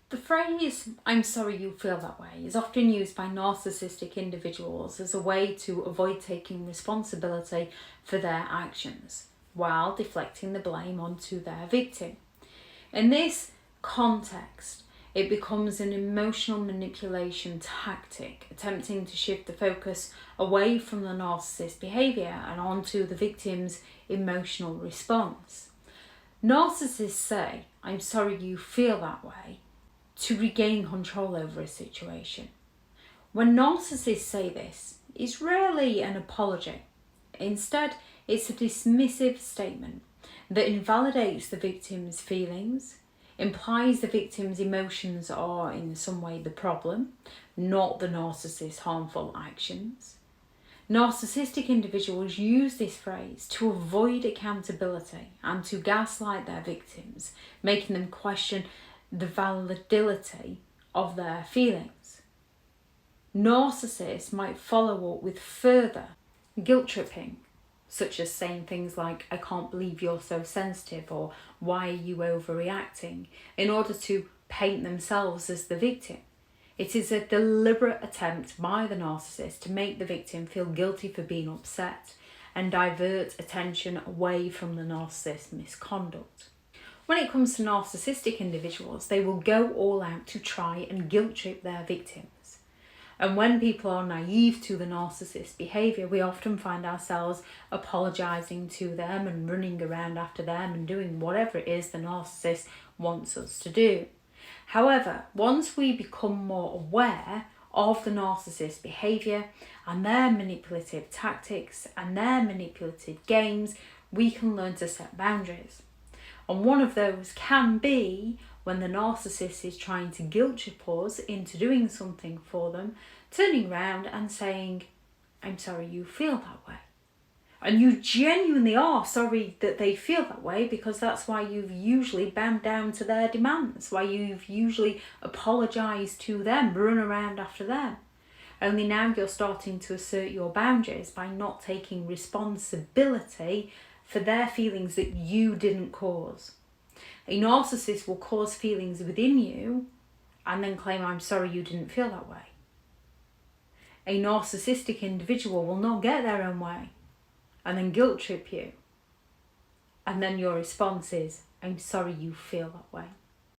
The phrase, "I'm sorry you feel that way," is often used by narcissistic individuals as a way to avoid taking responsibility for their actions, while deflecting the blame onto their victim. In this context, it becomes an emotional manipulation tactic, attempting to shift the focus away from the narcissist's behaviour and onto the victim's emotional response. Narcissists say, "I'm sorry you feel that way," to regain control over a situation. When narcissists say this, it's rarely an apology. Instead, it's a dismissive statement that invalidates the victim's feelings, implies the victim's emotions are in some way the problem, not the narcissist's harmful actions. Narcissistic individuals use this phrase to avoid accountability and to gaslight their victims, making them question the validity of their feelings. Narcissists might follow up with further guilt tripping, such as saying things like, "I can't believe you're so sensitive," or "Why are you overreacting?" in order to paint themselves as the victim. It is a deliberate attempt by the narcissist to make the victim feel guilty for being upset and divert attention away from the narcissist's misconduct. When it comes to narcissistic individuals, they will go all out to try and guilt trip their victims. And when people are naive to the narcissist's behaviour, we often find ourselves apologising to them and running around after them and doing whatever it is the narcissist wants us to do. However, once we become more aware of the narcissist's behaviour and their manipulative tactics and their manipulative games, we can learn to set boundaries. And one of those can be when the narcissist is trying to guilt trip us into doing something for them, turning around and saying, "I'm sorry you feel that way." And you genuinely are sorry that they feel that way, because that's why you've usually bowed down to their demands, why you've usually apologised to them, run around after them. Only now you're starting to assert your boundaries by not taking responsibility for their feelings that you didn't cause. A narcissist will cause feelings within you and then claim, "I'm sorry you didn't feel that way." A narcissistic individual will not get their own way and then guilt trip you. And then your response is, "I'm sorry you feel that way."